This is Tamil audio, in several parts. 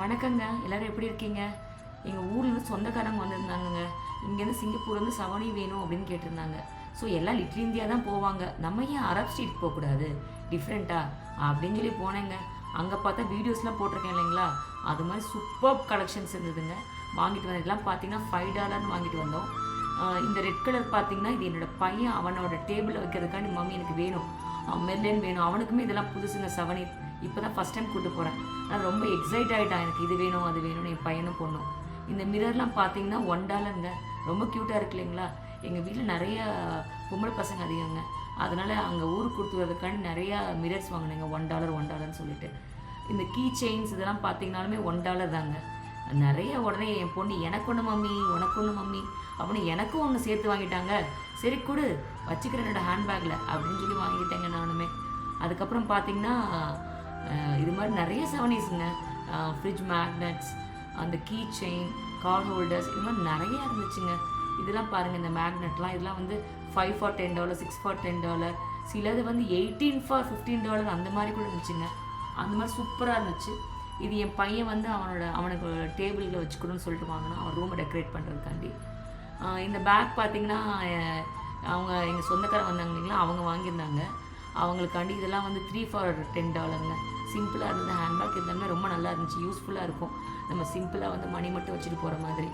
வணக்கங்க. எல்லாரும் எப்படி இருக்கீங்க? எங்கள் ஊர்லேருந்து சொந்தக்காரங்க வந்திருந்தாங்கங்க. இங்கேருந்து சிங்கப்பூர்லேருந்து சவணி வேணும் அப்படின்னு கேட்டிருந்தாங்க. ஸோ எல்லாம் லிட்டில் இந்தியா தான் போவாங்க. நம்ம ஏன் அரப் ஸ்ட்ரீட் போகக்கூடாது டிஃப்ரெண்ட்டா அப்படின்னு சொல்லி போனேங்க. அங்கே பார்த்தா வீடியோஸ்லாம் போட்டிருக்கேன் இல்லைங்களா, அது மாதிரி சூப்பர் கலெக்ஷன்ஸ் இருந்ததுங்க. வாங்கிட்டு வந்தது எல்லாம் பார்த்தீங்கன்னா $5 வாங்கிட்டு வந்தோம். இந்த ரெட் கலர் பார்த்தீங்கன்னா இது என்னோடய பையன் அவனோட டேபிளில் வைக்கிறதுக்காண்டி மம்மி எனக்கு வேணும், மெர்லின் வேணும். அவனுக்குமே இதெல்லாம் புதுசுங்க சவணி. இப்போ தான் ஃபஸ்ட் டைம் கூப்பிட்டு போகிறேன். நான் ரொம்ப எக்ஸைட் ஆகிட்டான், எனக்கு இது வேணும் அது வேணும்னு என் பையனும் பொண்ணும். இந்த மிரர்லாம் பார்த்தீங்கன்னா $1ங்க. ரொம்ப க்யூட்டாக இருக்கு இல்லைங்களா. எங்கள் வீட்டில் நிறைய பொம்பளை பசங்க அதிகங்க, அதனால் அங்கே ஊருக்கு கொடுத்து வரதுக்காண்டி நிறையா மிரர்ஸ் வாங்கினேங்க. $1 சொல்லிட்டு. இந்த கீ செயின்ஸ் இதெல்லாம் பார்த்தீங்கன்னாலுமே $1 தாங்க. நிறைய உடனே என் பொண்ணு எனக்கு ஒன்று மம்மி உனக்கு ஒன்று மம்மி அப்படின்னு எனக்கும் ஒன்று சேர்த்து வாங்கிட்டாங்க. சரி கொடு வச்சுக்கிறேன் என்னோடய ஹேண்ட்பேக்கில் அப்படின்னு சொல்லி வாங்கிட்டேங்க நானுமே. அதுக்கப்புறம் பார்த்தீங்கன்னா இது மாதிரி நிறைய சவனீஸுங்க. ஃப்ரிட்ஜ் மேக்னட்ஸ், அந்த கீ செயின், கார் ஹோல்டர்ஸ், இது மாதிரி நிறையா இருந்துச்சுங்க. இதெல்லாம் பாருங்கள், இந்த மேக்னெட்லாம் இதெல்லாம் வந்து 5 for $10, 6 for $10, சிலது வந்து 18 for $15 அந்த மாதிரி கூட இருந்துச்சுங்க. அந்த மாதிரி சூப்பராக இருந்துச்சு. இது என் பையன் வந்து அவனுக்கு டேபிளில் வச்சுக்கணும்னு சொல்லிட்டு வாங்கினான், அவன் ரூமை டெக்கரேட் பண்ணுறதுக்காண்டி. இந்த பேக் பார்த்திங்கன்னா அவங்க எங்கள் சொந்தக்காரங்க வந்தாங்க இல்லைங்களா, அவங்க வாங்கியிருந்தாங்க. அவங்களுக்காண்டி இதெல்லாம் வந்து 3 for $10ங்க. சிம்பிளாக இருந்தது. ஹேண்ட்பேக் இருந்தாலுமே ரொம்ப நல்லா இருந்துச்சு, யூஸ்ஃபுல்லாக இருக்கும். நம்ம சிம்பிளாக வந்து மணி மட்டும் வச்சுட்டு போகிற மாதிரி.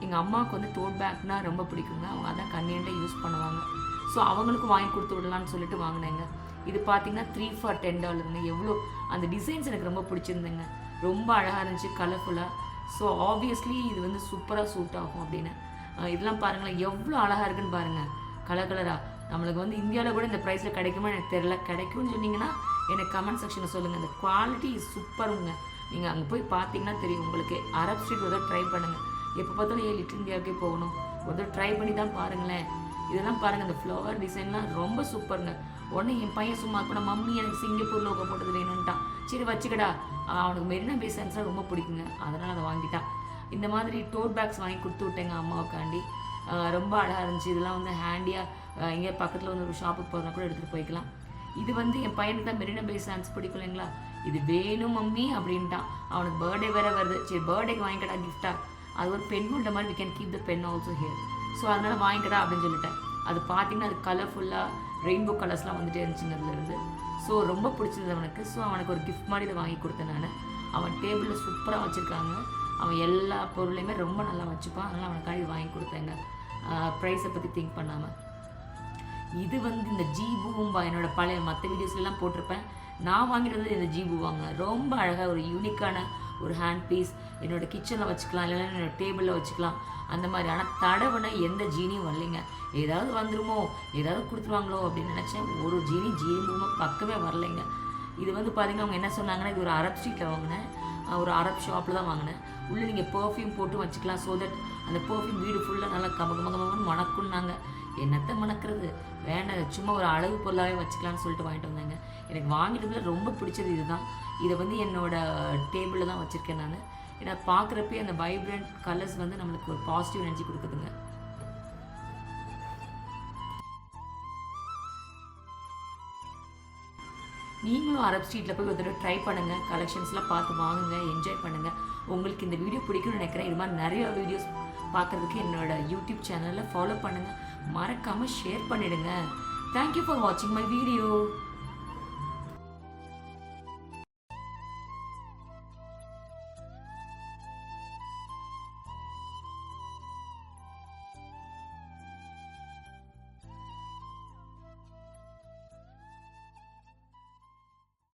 எங்கள் அம்மாவுக்கு வந்து டோட் பேக்னால் ரொம்ப பிடிக்குங்க. அவங்க அதான் கன்வீனியண்ட்டாக யூஸ் பண்ணுவாங்க. ஸோ அவங்களுக்கும் வாங்கி கொடுத்து விடலான்னு சொல்லிட்டு வாங்கினேங்க. இது பார்த்திங்கன்னா 3 for $10. எவ்வளோ அந்த டிசைன்ஸ் எனக்கு ரொம்ப பிடிச்சிருந்தேங்க. ரொம்ப அழகாக இருந்துச்சு, கலர்ஃபுல்லாக. ஸோ ஆப்வியஸ்லி இது வந்து சூப்பராக சூட் ஆகும் அப்படின்னு. இதெல்லாம் பாருங்களேன் எவ்வளோ அழகாக இருக்குன்னு பாருங்கள், கலர் கலராக. நம்மளுக்கு வந்து இந்தியாவில் கூட இந்த ப்ரைஸில் கிடைக்குமா எனக்கு தெரில. கிடைக்கும்னு சொன்னீங்கன்னா எனக்கு கமெண்ட் செக்ஷனில் சொல்லுங்கள். அந்த குவாலிட்டி சூப்பருங்க. நீங்கள் அங்கே போய் பார்த்தீங்கன்னா தெரியும் உங்களுக்கு. அரப் ஸ்ட்ரீட் ஒரு ட்ரை பண்ணுங்கள். எப்போ பார்த்தாலும் லிட்டில் இந்தியாவுக்கே போகணும், ஒரு ட்ரை பண்ணி தான் பாருங்களேன். இதெல்லாம் பாருங்கள், இந்த ஃப்ளவர் டிசைன்லாம் ரொம்ப சூப்பருங்க. உடனே என் பையன் சும்மா கூட மம்மி எனக்கு சிங்கப்பூர் லோகோ போட்டது வேணும்ட்டான். சரி வச்சுக்கடா, அவனுக்கு மெரினா பே சாண்ட்ஸ்லாம் ரொம்ப பிடிக்குங்க, அதனால் அதை வாங்கிட்டான். இந்த மாதிரி டோட் பேக்ஸ் வாங்கி கொடுத்து விட்டேங்க அம்மாவுக்காண்டி. ரொம்ப அழகாக இருந்துச்சு. இதெல்லாம் வந்து ஹேண்டியாக எங்கேயா பக்கத்தில் வந்து ஒரு ஷாப்புக்கு போகிறதா கூட எடுத்துகிட்டு போய்க்கலாம். இது வந்து என் பையனுக்கு தான் மெரினா பே சாண்ட்ஸ் பிடிக்கும் இல்லைங்களா, இது வேணும் மம்மி அப்படின்ட்டான். அவனுக்கு பர்த்டே வேறு வருது, சரி பர்த்டேக்கு வாங்கிக்கடா கிஃப்டாக. அது ஒரு பென் ஹோல்டர் மாதிரி, we can keep the pen also here. So அதனால் வாங்கிக்கடா அப்படின்னு சொல்லிட்டேன். அது பார்த்தீங்கன்னா அது கலர்ஃபுல்லாக ரெயின்போ கலர்ஸ்லாம் வந்துகிட்டே இருந்துச்சுங்க அதுலேருந்து. ஸோ ரொம்ப பிடிச்சது அவனுக்கு. ஸோ அவனுக்கு ஒரு கிஃப்ட் மாதிரி இதை வாங்கி கொடுத்தேன் நான். அவன் டேபிளில் சூப்பராக வச்சுருக்காங்க. அவன் எல்லா பொருளையுமே ரொம்ப நல்லா வச்சுப்பான், அதனால் அவனுக்காக இது வாங்கி கொடுத்தேங்க, ப்ரைஸை பற்றி திங்க் பண்ணாமல். இது வந்து இந்த ஜீபூம்பா என்னோட பழைய மற்ற வீடியோஸ்லாம் போட்டிருப்பேன். நான் வாங்கிட்டு இந்த ஜீபூ வாங்க ரொம்ப அழகாக ஒரு யூனிக்கான ஒரு ஹேண்ட் பீஸ். என்னோடய கிச்சனில் வச்சுக்கலாம், இல்லைன்னா என்னோடய டேபிளில் வச்சுக்கலாம் அந்த மாதிரி. ஆனால் தடவைனா எந்த ஜீனியும் வரலைங்க. ஏதாவது வந்துருமோ, ஏதாவது கொடுத்துருவாங்களோ அப்படின்னு நினச்சேன். ஒரு ஜீனி மூலமாக பக்கமே வரலைங்க. இது வந்து பார்த்திங்கன்னா அவங்க என்ன சொன்னாங்கன்னா, இது ஒரு அரப் ஸ்ட்ரீட்டில் வாங்கினேன், ஒரு அரப் ஷாப்பில் தான் வாங்கினேன். உள்ளே நீங்கள் பர்ஃப்யூம் போட்டு வச்சுக்கலாம், ஸோ தட் அந்த பர்ஃப்யூம் வீடு ஃபுல்லாக நல்லா கமகமகமன்னு மணக்குன்னாங்க. என்னத்தை மணக்கிறது வேண்டாம், சும்மா ஒரு அழகு பொருளாகவே வச்சுக்கலான்னு சொல்லிட்டு வாங்கிட்டு வந்தாங்க. எனக்கு வாங்கிட்டதுல ரொம்ப பிடிச்சது இதுதான். இதை வந்து என்னோடய டேபிளில் தான் வச்சுருக்கேன் நான். ஏன்னா பார்க்குறப்பே அந்த வைப்ரண்ட் கலர்ஸ் வந்து நம்மளுக்கு ஒரு பாசிட்டிவ் எனர்ஜி கொடுக்குதுங்க. நீங்களும் அரப் ஸ்ட்ரீட்டில் போய் ஒரு தடவை ட்ரை பண்ணுங்கள், கலெக்ஷன்ஸ்லாம் பார்த்து வாங்குங்க, என்ஜாய் பண்ணுங்கள். உங்களுக்கு இந்த வீடியோ பிடிக்கும்னு நினைக்கிறேன். இது மாதிரி நிறைய வீடியோஸ் பார்க்குறதுக்கு என்னோடய யூடியூப் சேனலில் ஃபாலோ பண்ணுங்கள், மறக்காமல் ஷேர் பண்ணிவிடுங்க. தேங்க்யூ ஃபார் வாட்சிங் மை வீடியோ.